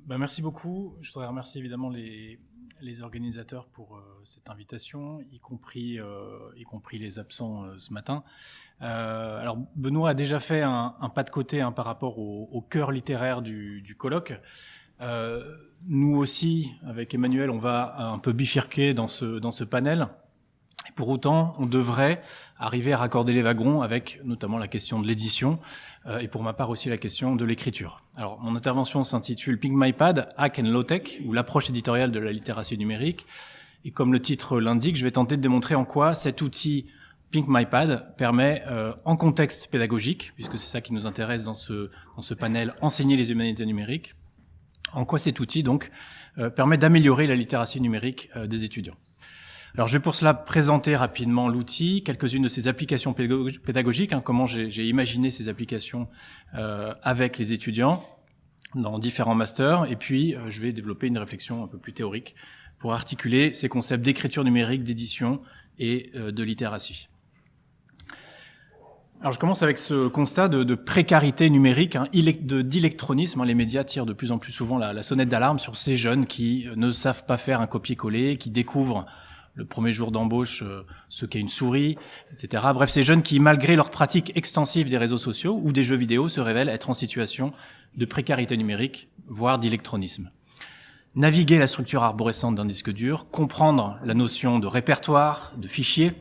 Merci beaucoup. Je voudrais remercier évidemment les organisateurs pour cette invitation, y compris les absents ce matin. Alors Benoît a déjà fait un pas de côté par rapport au cœur littéraire du colloque. Nous aussi, avec Emmanuel, on va un peu bifurquer dans ce panel. Et pour autant, on devrait arriver à raccorder les wagons avec notamment la question de l'édition et pour ma part aussi la question de l'écriture. Alors, mon intervention s'intitule Pink My Pad, Hack and Low Tech, ou l'approche éditoriale de la littératie numérique. Et comme le titre l'indique, je vais tenter de démontrer en quoi cet outil Pink My Pad permet, en contexte pédagogique, puisque c'est ça qui nous intéresse dans ce panel, enseigner les humanités numériques, en quoi cet outil donc permet d'améliorer la littératie numérique des étudiants. Alors, je vais pour cela présenter rapidement l'outil, quelques-unes de ses applications pédagogiques, comment j'ai imaginé ces applications avec les étudiants dans différents masters, et puis je vais développer une réflexion un peu plus théorique pour articuler ces concepts d'écriture numérique, d'édition et de littératie. Alors, je commence avec ce constat de précarité numérique, d'électronisme. Les médias tirent de plus en plus souvent la sonnette d'alarme sur ces jeunes qui ne savent pas faire un copier-coller, qui découvrent le premier jour d'embauche, ce qu'est une souris, etc. Bref, ces jeunes qui, malgré leur pratique extensive des réseaux sociaux ou des jeux vidéo, se révèlent être en situation de précarité numérique, voire d'électronisme. Naviguer la structure arborescente d'un disque dur, comprendre la notion de répertoire, de fichier,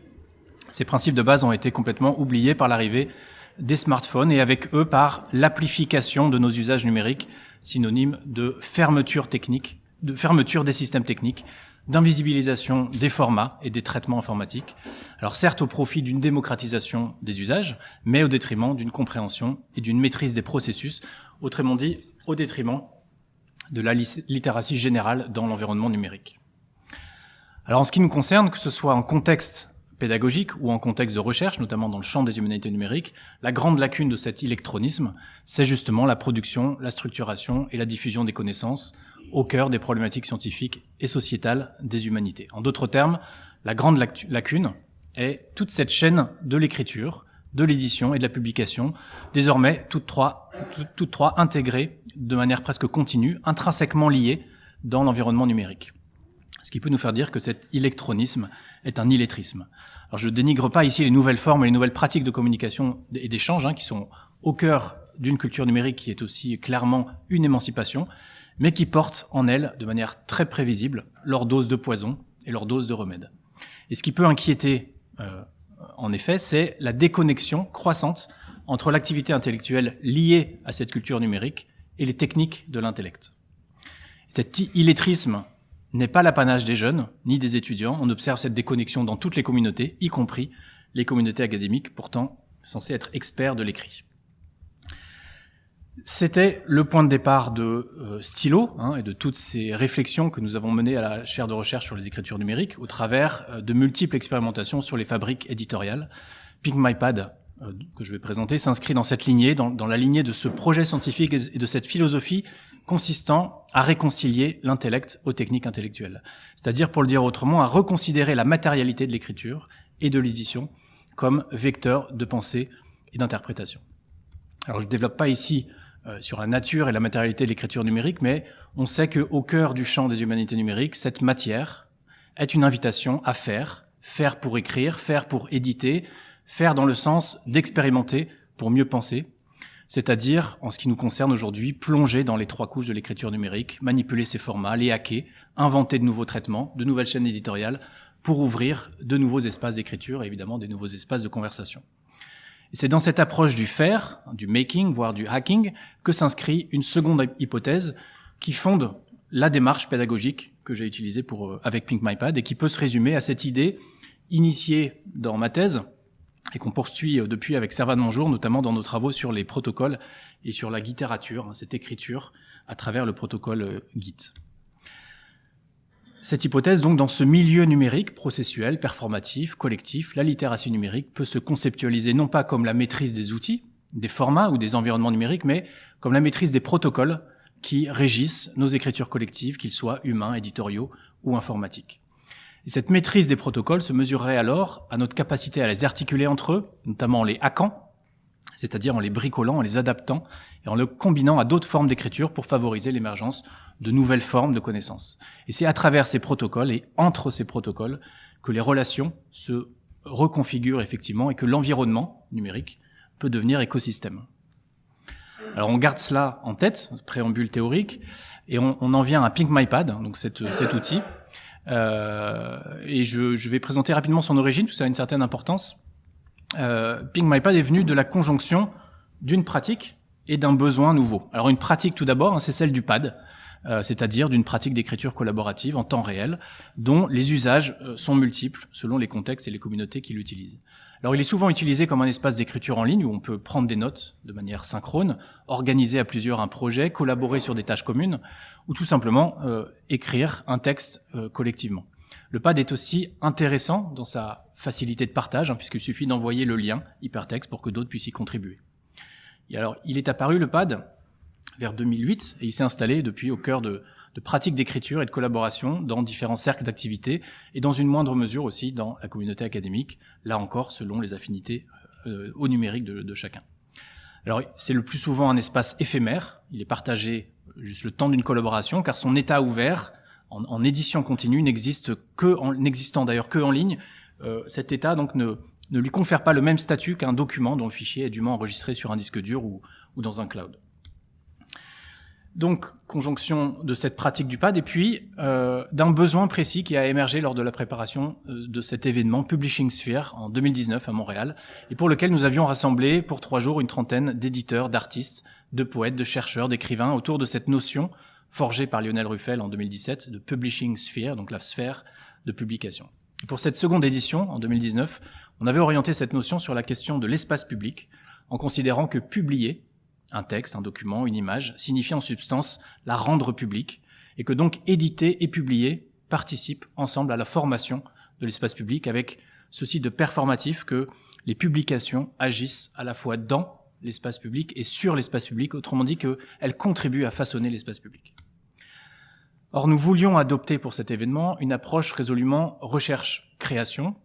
ces principes de base ont été complètement oubliés par l'arrivée des smartphones et avec eux par l'amplification de nos usages numériques, synonyme de fermeture technique, de fermeture des systèmes techniques, d'invisibilisation des formats et des traitements informatiques. Alors certes au profit d'une démocratisation des usages, mais au détriment d'une compréhension et d'une maîtrise des processus, autrement dit au détriment de la littératie générale dans l'environnement numérique. Alors en ce qui nous concerne, que ce soit en contexte pédagogique ou en contexte de recherche, notamment dans le champ des humanités numériques, la grande lacune de cet électronisme, c'est justement la production, la structuration et la diffusion des connaissances au cœur des problématiques scientifiques et sociétales des humanités. En d'autres termes, la grande lacune est toute cette chaîne de l'écriture, de l'édition et de la publication, désormais toutes trois intégrées de manière presque continue, intrinsèquement liées dans l'environnement numérique. Ce qui peut nous faire dire que cet électronisme est un illettrisme. Alors je ne dénigre pas ici les nouvelles formes et les nouvelles pratiques de communication et d'échange qui sont au cœur d'une culture numérique qui est aussi clairement une émancipation, mais qui portent en elles, de manière très prévisible, leur dose de poison et leur dose de remède. Et ce qui peut inquiéter, en effet, c'est la déconnexion croissante entre l'activité intellectuelle liée à cette culture numérique et les techniques de l'intellect. Cet illettrisme n'est pas l'apanage des jeunes, ni des étudiants. On observe cette déconnexion dans toutes les communautés, y compris les communautés académiques, pourtant censées être experts de l'écrit. C'était le point de départ de Stylo et de toutes ces réflexions que nous avons menées à la chaire de recherche sur les écritures numériques au travers de multiples expérimentations sur les fabriques éditoriales. Pink My Pad, que je vais présenter, s'inscrit dans cette lignée, dans la lignée de ce projet scientifique et de cette philosophie consistant à réconcilier l'intellect aux techniques intellectuelles. C'est-à-dire, pour le dire autrement, à reconsidérer la matérialité de l'écriture et de l'édition comme vecteur de pensée et d'interprétation. Alors, je ne développe pas ici sur la nature et la matérialité de l'écriture numérique, mais on sait qu'au cœur du champ des humanités numériques, cette matière est une invitation à faire pour écrire, faire pour éditer, faire dans le sens d'expérimenter pour mieux penser, c'est-à-dire, en ce qui nous concerne aujourd'hui, plonger dans les trois couches de l'écriture numérique, manipuler ses formats, les hacker, inventer de nouveaux traitements, de nouvelles chaînes éditoriales, pour ouvrir de nouveaux espaces d'écriture et évidemment des nouveaux espaces de conversation. Et c'est dans cette approche du faire, du making, voire du hacking, que s'inscrit une seconde hypothèse qui fonde la démarche pédagogique que j'ai utilisée avec Pink My Pad et qui peut se résumer à cette idée initiée dans ma thèse et qu'on poursuit depuis avec Servan Monjour, notamment dans nos travaux sur les protocoles et sur la guitérature, cette écriture à travers le protocole Git. Cette hypothèse, donc, dans ce milieu numérique, processuel, performatif, collectif, la littératie numérique peut se conceptualiser non pas comme la maîtrise des outils, des formats ou des environnements numériques, mais comme la maîtrise des protocoles qui régissent nos écritures collectives, qu'ils soient humains, éditoriaux ou informatiques. Et cette maîtrise des protocoles se mesurerait alors à notre capacité à les articuler entre eux, notamment en les hackant, c'est-à-dire en les bricolant, en les adaptant et en le combinant à d'autres formes d'écriture pour favoriser l'émergence de nouvelles formes de connaissances. Et c'est à travers ces protocoles et entre ces protocoles que les relations se reconfigurent effectivement et que l'environnement numérique peut devenir écosystème. Alors on garde cela en tête, préambule théorique, et on en vient à PinkMyPad, donc cet outil. Et je vais présenter rapidement son origine, tout ça a une certaine importance. PinkMyPad est venu de la conjonction d'une pratique et d'un besoin nouveau. Alors une pratique tout d'abord, c'est celle du pad, c'est-à-dire d'une pratique d'écriture collaborative en temps réel, dont les usages sont multiples selon les contextes et les communautés qui l'utilisent. Alors il est souvent utilisé comme un espace d'écriture en ligne où on peut prendre des notes de manière synchrone, organiser à plusieurs un projet, collaborer sur des tâches communes, ou tout simplement écrire un texte collectivement. Le pad est aussi intéressant dans sa facilité de partage, puisqu'il suffit d'envoyer le lien hypertexte pour que d'autres puissent y contribuer. Et alors, il est apparu, le pad, vers 2008, et il s'est installé depuis au cœur de pratiques d'écriture et de collaboration dans différents cercles d'activité, et dans une moindre mesure aussi dans la communauté académique, là encore selon les affinités au numérique de chacun. Alors, c'est le plus souvent un espace éphémère, il est partagé juste le temps d'une collaboration, car son état ouvert, en édition continue, n'existant d'ailleurs que en ligne, cet état donc ne lui confère pas le même statut qu'un document dont le fichier est dûment enregistré sur un disque dur ou dans un cloud. Donc, conjonction de cette pratique du pad et puis d'un besoin précis qui a émergé lors de la préparation de cet événement Publishing Sphere en 2019 à Montréal et pour lequel nous avions rassemblé pour 3 jours une trentaine d'éditeurs, d'artistes, de poètes, de chercheurs, d'écrivains autour de cette notion forgée par Lionel Ruffel en 2017 de Publishing Sphere, donc la sphère de publication. Et pour cette seconde édition, en 2019, on avait orienté cette notion sur la question de l'espace public en considérant que publier un texte, un document, une image, signifie en substance la rendre publique, et que donc éditer et publier participent ensemble à la formation de l'espace public, avec ceci de performatif que les publications agissent à la fois dans l'espace public et sur l'espace public, autrement dit qu'elles contribuent à façonner l'espace public. Or, nous voulions adopter pour cet événement une approche résolument recherche-création,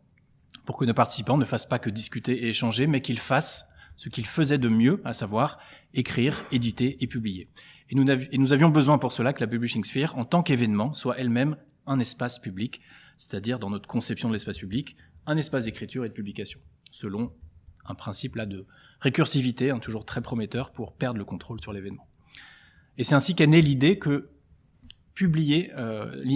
pour que nos participants ne fassent pas que discuter et échanger, mais qu'ils fassent ce qu'ils faisaient de mieux, à savoir écrire, éditer et publier. Et nous avions besoin pour cela que la Publishing Sphere, en tant qu'événement, soit elle-même un espace public, c'est-à-dire dans notre conception de l'espace public, un espace d'écriture et de publication, selon un principe là de récursivité, toujours très prometteur pour perdre le contrôle sur l'événement. Et c'est ainsi qu'est née l'idée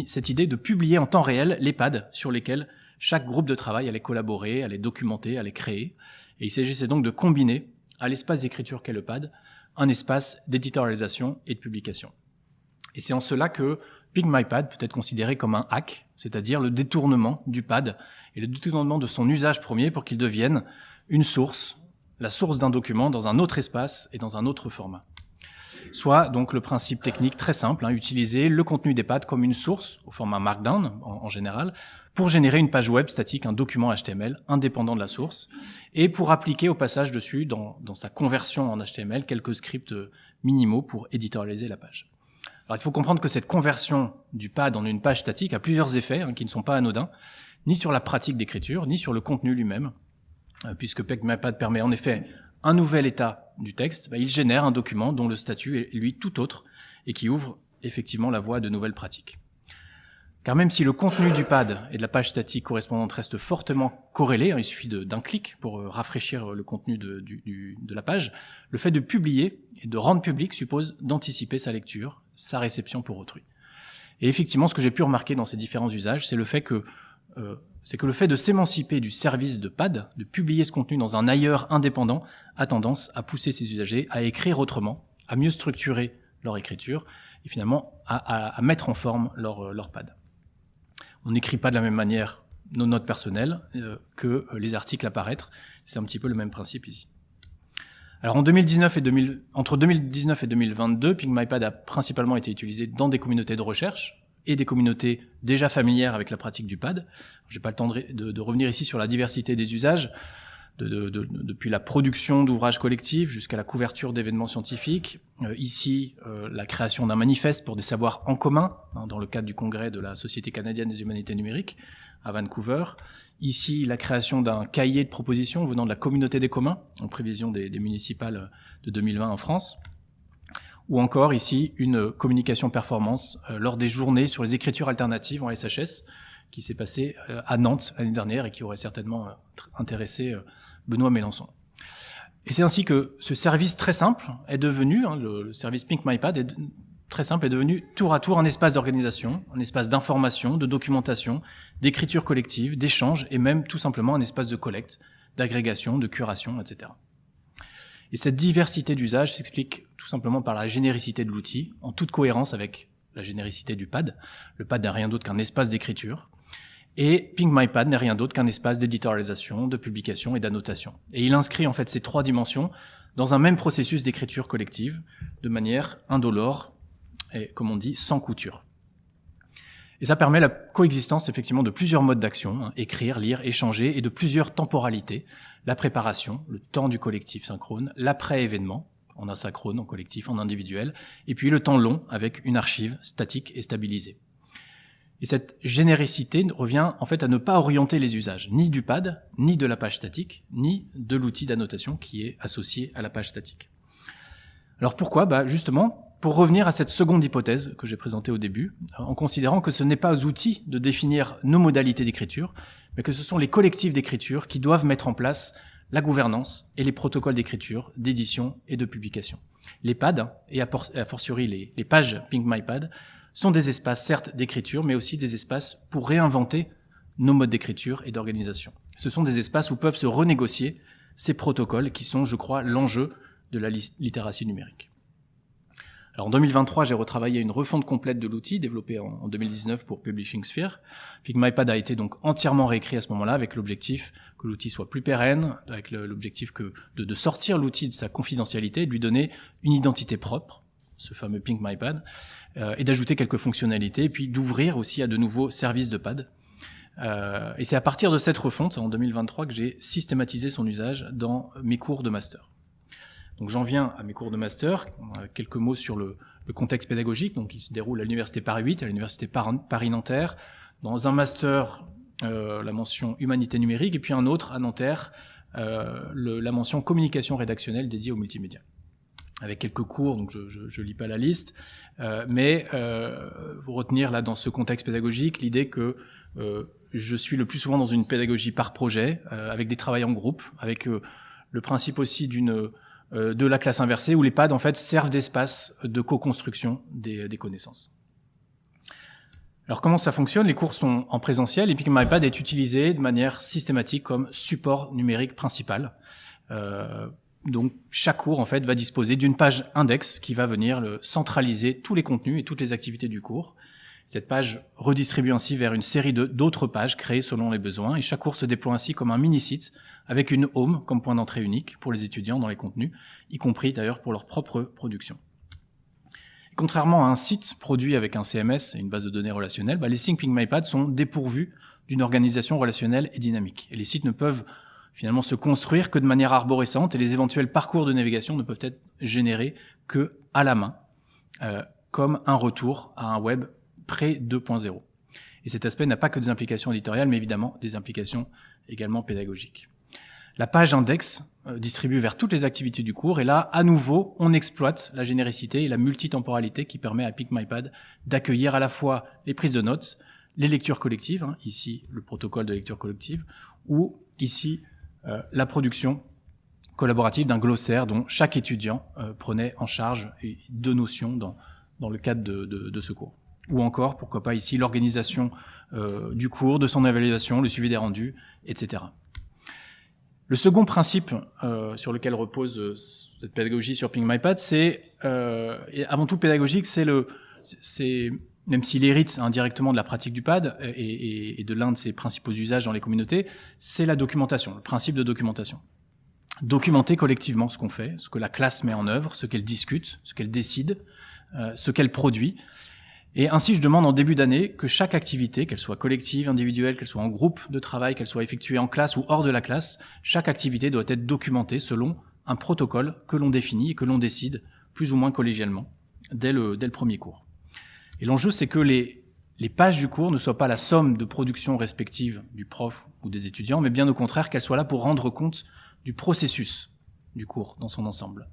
cette idée de publier en temps réel les pads sur lesquels chaque groupe de travail allait collaborer, allait documenter, allait créer. Et il s'agissait donc de combiner à l'espace d'écriture qu'est le pad un espace d'éditorialisation et de publication. Et c'est en cela que PinkMyPad peut être considéré comme un hack, c'est-à-dire le détournement du pad et le détournement de son usage premier pour qu'il devienne une source, la source d'un document dans un autre espace et dans un autre format. Soit donc le principe technique très simple, utiliser le contenu des pads comme une source, au format Markdown en général, pour générer une page web statique, un document HTML indépendant de la source, et pour appliquer au passage dessus, dans sa conversion en HTML, quelques scripts minimaux pour éditorialiser la page. Alors il faut comprendre que cette conversion du pad en une page statique a plusieurs effets qui ne sont pas anodins, ni sur la pratique d'écriture, ni sur le contenu lui-même, puisque PinkMyPad permet en effet un nouvel état du texte, il génère un document dont le statut est lui tout autre et qui ouvre effectivement la voie à de nouvelles pratiques. Car même si le contenu du pad et de la page statique correspondante reste fortement corrélé, il suffit d'un clic pour rafraîchir le contenu de la page, le fait de publier et de rendre public suppose d'anticiper sa lecture, sa réception pour autrui. Et effectivement, ce que j'ai pu remarquer dans ces différents usages, c'est le fait que le fait de s'émanciper du service de pad, de publier ce contenu dans un ailleurs indépendant, a tendance à pousser ses usagers à écrire autrement, à mieux structurer leur écriture et finalement à mettre en forme leur pad. On n'écrit pas de la même manière nos notes personnelles que les articles à paraître. C'est un petit peu le même principe ici. Alors entre 2019 et 2022, PinkMyPad a principalement été utilisé dans des communautés de recherche et des communautés déjà familières avec la pratique du pad. Je n'ai pas le temps de revenir ici sur la diversité des usages, depuis la production d'ouvrages collectifs jusqu'à la couverture d'événements scientifiques. Ici, la création d'un manifeste pour des savoirs en commun, dans le cadre du congrès de la Société canadienne des humanités numériques, à Vancouver. Ici, la création d'un cahier de propositions venant de la communauté des communs, en prévision des municipales de 2020 en France. Ou encore ici, une communication performance lors des journées sur les écritures alternatives en SHS, qui s'est passée à Nantes l'année dernière et qui aurait certainement intéressé Benoît Mélenchon. Et c'est ainsi que ce service très simple est devenu, le service Pink MyPad très simple est devenu tour à tour un espace d'organisation, un espace d'information, de documentation, d'écriture collective, d'échange et même tout simplement un espace de collecte, d'agrégation, de curation, etc. Et cette diversité d'usages s'explique tout simplement par la généricité de l'outil, en toute cohérence avec la généricité du pad. Le pad n'est rien d'autre qu'un espace d'écriture. Et Pink MyPad n'est rien d'autre qu'un espace d'éditorialisation, de publication et d'annotation. Et il inscrit en fait ces trois dimensions dans un même processus d'écriture collective, de manière indolore et, comme on dit, sans couture. Et ça permet la coexistence effectivement de plusieurs modes d'action, écrire, lire, échanger, et de plusieurs temporalités, la préparation, le temps du collectif synchrone, l'après-événement, en asynchrone, en collectif, en individuel, et puis le temps long avec une archive statique et stabilisée. Et cette généricité revient en fait à ne pas orienter les usages, ni du pad, ni de la page statique, ni de l'outil d'annotation qui est associé à la page statique. Alors pourquoi ? Justement, pour revenir à cette seconde hypothèse que j'ai présentée au début, en considérant que ce n'est pas aux outils de définir nos modalités d'écriture, mais que ce sont les collectifs d'écriture qui doivent mettre en place la gouvernance et les protocoles d'écriture, d'édition et de publication. Les pads, et a fortiori les pages Pink MyPad, sont des espaces certes d'écriture, mais aussi des espaces pour réinventer nos modes d'écriture et d'organisation. Ce sont des espaces où peuvent se renégocier ces protocoles qui sont, je crois, l'enjeu de la littératie numérique. Alors en 2023, j'ai retravaillé une refonte complète de l'outil développé en 2019 pour Publishing Sphere. Pink MyPad a été donc entièrement réécrit à ce moment-là avec l'objectif que l'outil soit plus pérenne, avec l'objectif de sortir l'outil de sa confidentialité, de lui donner une identité propre, ce fameux Pink MyPad, et d'ajouter quelques fonctionnalités, et puis d'ouvrir aussi à de nouveaux services de pad. Et c'est à partir de cette refonte, en 2023, que j'ai systématisé son usage dans mes cours de master. Donc j'en viens à mes cours de master, quelques mots sur le contexte pédagogique, donc il se déroule à l'université Paris 8, à l'université Paris-Nanterre, dans un master, la mention humanité numérique, et puis un autre à Nanterre, la mention communication rédactionnelle dédiée aux multimédia. Avec quelques cours, donc je lis pas la liste, mais vous retenir là dans ce contexte pédagogique l'idée que je suis le plus souvent dans une pédagogie par projet, avec des travails en groupe, avec le principe aussi de la classe inversée, où les pads en fait servent d'espace de co-construction des connaissances. Alors comment ça fonctionne ? Les cours sont en présentiel et Pink MyPad est utilisé de manière systématique comme support numérique principal. Donc chaque cours en fait va disposer d'une page index qui va venir centraliser tous les contenus et toutes les activités du cours. Cette page redistribue ainsi vers une série d'autres pages créées selon les besoins et chaque cours se déploie ainsi comme un mini-site avec une home comme point d'entrée unique pour les étudiants dans les contenus, y compris d'ailleurs pour leur propre production. Et contrairement à un site produit avec un CMS et une base de données relationnelle, les sites Pink MyPad sont dépourvus d'une organisation relationnelle et dynamique. Et les sites ne peuvent finalement se construire que de manière arborescente et les éventuels parcours de navigation ne peuvent être générés que à la main, comme un retour à un web pré 2.0. Et cet aspect n'a pas que des implications éditoriales, mais évidemment des implications également pédagogiques. La page index distribue vers toutes les activités du cours, et là, à nouveau, on exploite la généricité et la multitemporalité qui permet à Pink MyPad d'accueillir à la fois les prises de notes, les lectures collectives, ici le protocole de lecture collective, ou ici la production collaborative d'un glossaire dont chaque étudiant prenait en charge deux notions dans le cadre de ce cours. Ou encore, pourquoi pas ici, l'organisation du cours, de son évaluation, le suivi des rendus, etc. Le second principe sur lequel repose cette pédagogie sur Pink MyPad, c'est avant tout pédagogique, c'est même s'il hérite indirectement de la pratique du pad et de l'un de ses principaux usages dans les communautés, c'est la documentation, le principe de documentation. Documenter collectivement ce qu'on fait, ce que la classe met en œuvre, ce qu'elle discute, ce qu'elle décide, ce qu'elle produit. Et ainsi, je demande en début d'année que chaque activité, qu'elle soit collective, individuelle, qu'elle soit en groupe de travail, qu'elle soit effectuée en classe ou hors de la classe, chaque activité doit être documentée selon un protocole que l'on définit et que l'on décide plus ou moins collégialement dès le premier cours. Et l'enjeu, c'est que les les pages du cours ne soient pas la somme de productions respectives du prof ou des étudiants, mais bien au contraire qu'elles soient là pour rendre compte du processus du cours dans son ensemble.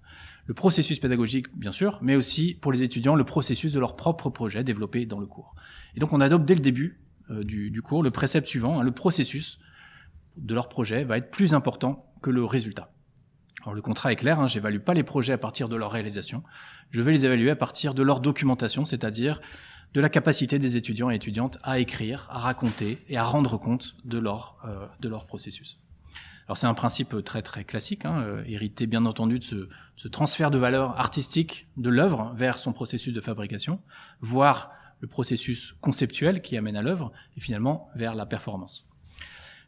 Le processus pédagogique, bien sûr, mais aussi pour les étudiants, le processus de leur propre projet développé dans le cours. Et donc on adopte dès le début du cours le précepte suivant, le processus de leur projet va être plus important que le résultat. Alors le contrat est clair, j'évalue pas les projets à partir de leur réalisation, je vais les évaluer à partir de leur documentation, c'est-à-dire de la capacité des étudiants et étudiantes à écrire, à raconter et à rendre compte de leur processus. Alors c'est un principe très très classique, hérité bien entendu de ce transfert de valeur artistique de l'œuvre vers son processus de fabrication, voire le processus conceptuel qui amène à l'œuvre, et finalement vers la performance.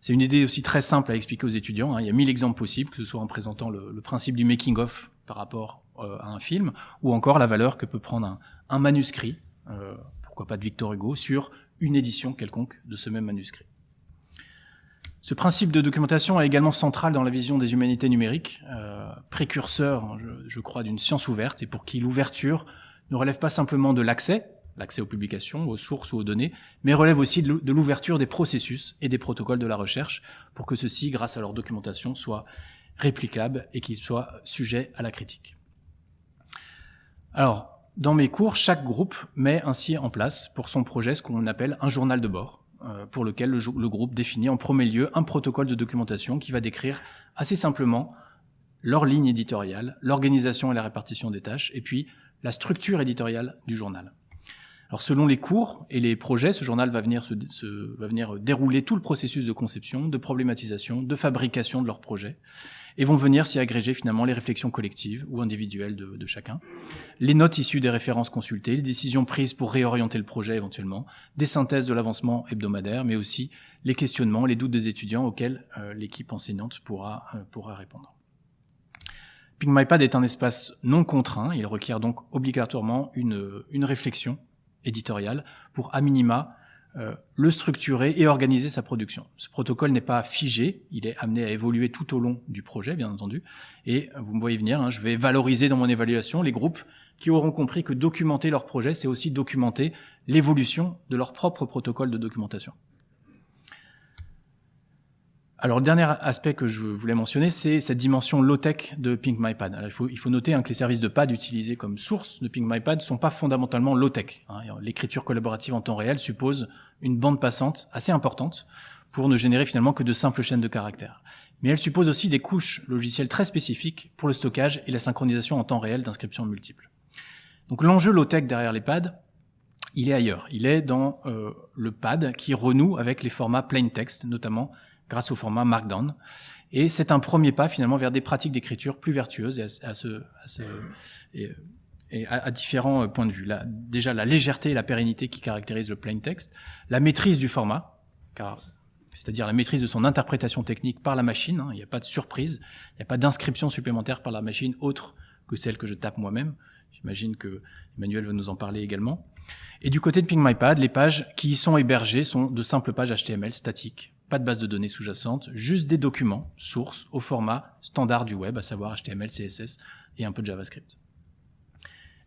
C'est une idée aussi très simple à expliquer aux étudiants, il y a 1000 exemples possibles, que ce soit en présentant le principe du making-of par rapport à un film, ou encore la valeur que peut prendre un manuscrit, pourquoi pas de Victor Hugo, sur une édition quelconque de ce même manuscrit. Ce principe de documentation est également central dans la vision des humanités numériques, précurseur, je crois, d'une science ouverte, et pour qui l'ouverture ne relève pas simplement de l'accès aux publications, aux sources ou aux données, mais relève aussi de l'ouverture des processus et des protocoles de la recherche, pour que ceux-ci, grâce à leur documentation, soient réplicables et qu'ils soient sujets à la critique. Alors, dans mes cours, chaque groupe met ainsi en place pour son projet ce qu'on appelle un journal de bord, pour lequel le groupe définit en premier lieu un protocole de documentation qui va décrire assez simplement leur ligne éditoriale, l'organisation et la répartition des tâches, et puis la structure éditoriale du journal. Alors selon les cours et les projets, ce journal va venir dérouler tout le processus de conception, de problématisation, de fabrication de leur projet, et vont venir s'y agréger finalement les réflexions collectives ou individuelles de chacun, les notes issues des références consultées, les décisions prises pour réorienter le projet éventuellement, des synthèses de l'avancement hebdomadaire, mais aussi les questionnements, les doutes des étudiants auxquels l'équipe enseignante pourra répondre. PinkMyPad est un espace non contraint, il requiert donc obligatoirement une réflexion éditoriale pour à minima le structurer et organiser sa production. Ce protocole n'est pas figé, il est amené à évoluer tout au long du projet, bien entendu, et vous me voyez venir, je vais valoriser dans mon évaluation les groupes qui auront compris que documenter leur projet, c'est aussi documenter l'évolution de leur propre protocole de documentation. Alors le dernier aspect que je voulais mentionner, c'est cette dimension low-tech de PinkMyPad. Alors, il faut noter que les services de pad utilisés comme source de PinkMyPad ne sont pas fondamentalement low-tech. L'écriture collaborative en temps réel suppose une bande passante assez importante pour ne générer finalement que de simples chaînes de caractères. Mais elle suppose aussi des couches logicielles très spécifiques pour le stockage et la synchronisation en temps réel d'inscriptions multiples. Donc l'enjeu low-tech derrière les pads, il est ailleurs. Il est dans le pad qui renoue avec les formats plain text, notamment grâce au format Markdown. Et c'est un premier pas finalement vers des pratiques d'écriture plus vertueuses et à différents points de vue. Déjà la légèreté et la pérennité qui caractérisent le plain text, la maîtrise du format, c'est-à-dire la maîtrise de son interprétation technique par la machine, il n'y a pas de surprise, il n'y a pas d'inscription supplémentaire par la machine autre que celle que je tape moi-même. J'imagine que Emmanuel va nous en parler également. Et du côté de PinkMyPad, les pages qui y sont hébergées sont de simples pages HTML statiques. Pas de base de données sous-jacente, juste des documents, sources, au format standard du web, à savoir HTML, CSS et un peu de JavaScript.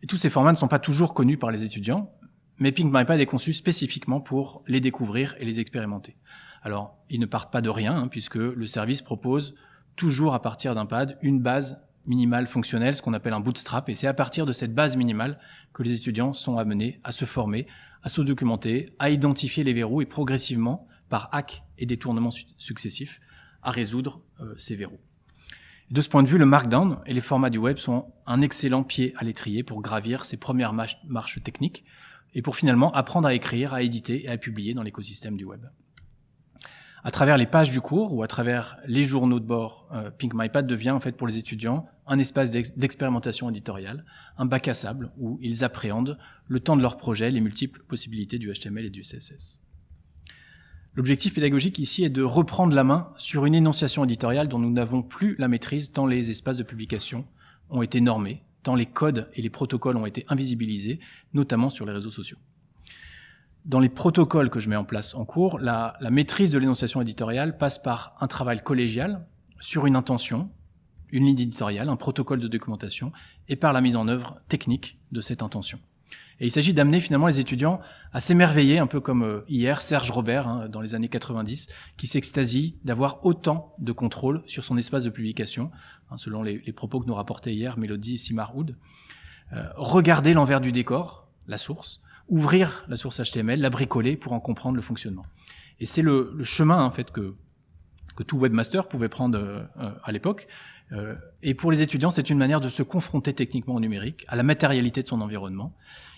Et tous ces formats ne sont pas toujours connus par les étudiants, mais PinkMyPad est conçu spécifiquement pour les découvrir et les expérimenter. Alors, ils ne partent pas de rien, puisque le service propose toujours à partir d'un pad une base minimale fonctionnelle, ce qu'on appelle un bootstrap, et c'est à partir de cette base minimale que les étudiants sont amenés à se former, à se documenter, à identifier les verrous et progressivement, par hacks et détournements successifs, à résoudre ces verrous. De ce point de vue, le Markdown et les formats du web sont un excellent pied à l'étrier pour gravir ces premières marches techniques et pour finalement apprendre à écrire, à éditer et à publier dans l'écosystème du web. À travers les pages du cours ou à travers les journaux de bord, PinkMyPad devient en fait pour les étudiants un espace d'expérimentation éditoriale, un bac à sable où ils appréhendent le temps de leur projet, les multiples possibilités du HTML et du CSS. L'objectif pédagogique ici est de reprendre la main sur une énonciation éditoriale dont nous n'avons plus la maîtrise tant les espaces de publication ont été normés, tant les codes et les protocoles ont été invisibilisés, notamment sur les réseaux sociaux. Dans les protocoles que je mets en place en cours, la maîtrise de l'énonciation éditoriale passe par un travail collégial sur une intention, une ligne éditoriale, un protocole de documentation, et par la mise en œuvre technique de cette intention. Et il s'agit d'amener finalement les étudiants à s'émerveiller, un peu comme hier Serge Robert, dans les années 90, qui s'extasie d'avoir autant de contrôle sur son espace de publication, selon les propos que nous rapportaient hier Mélodie et Simar Oud. Regarder l'envers du décor, la source, ouvrir la source HTML, la bricoler pour en comprendre le fonctionnement. Et c'est le chemin en fait que tout webmaster pouvait prendre à l'époque. Et pour les étudiants, c'est une manière de se confronter techniquement au numérique, à la matérialité de son environnement.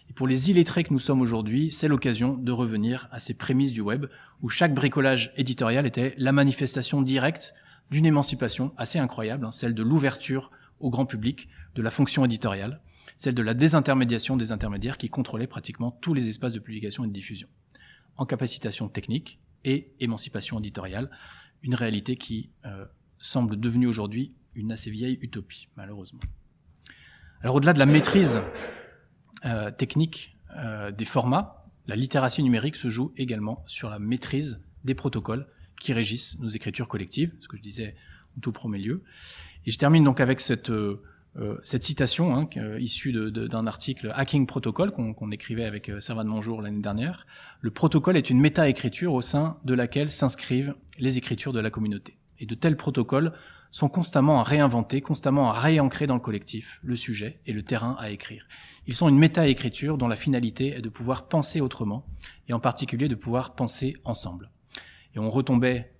Et pour les illettrés que nous sommes aujourd'hui, c'est l'occasion de revenir à ces prémices du web, où chaque bricolage éditorial était la manifestation directe d'une émancipation assez incroyable, celle de l'ouverture au grand public, de la fonction éditoriale, celle de la désintermédiation des intermédiaires qui contrôlaient pratiquement tous les espaces de publication et de diffusion. Encapacitation technique et émancipation éditoriale, une réalité qui semble devenue aujourd'hui une assez vieille utopie, malheureusement. Alors au-delà de la maîtrise technique des formats, la littératie numérique se joue également sur la maîtrise des protocoles qui régissent nos écritures collectives, ce que je disais en tout premier lieu. Et je termine donc avec cette citation issue d'un article Hacking Protocol qu'on écrivait avec Servan Monjour l'année dernière. Le protocole est une méta-écriture au sein de laquelle s'inscrivent les écritures de la communauté. Et de tels protocoles sont constamment à réinventer, constamment à réancrer dans le collectif le sujet et le terrain à écrire. Ils sont une méta-écriture dont la finalité est de pouvoir penser autrement, et en particulier de pouvoir penser ensemble. Et on retombait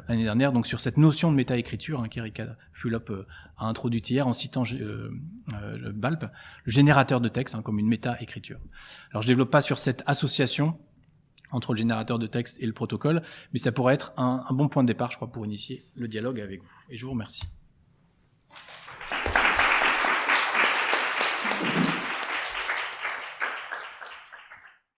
l'année dernière donc sur cette notion de méta-écriture qu'Erika Fulop a introduite hier en citant le BALP, le générateur de texte comme une méta-écriture. Alors je développe pas sur cette association entre le générateur de texte et le protocole, mais ça pourrait être un bon point de départ, je crois, pour initier le dialogue avec vous. Et je vous remercie.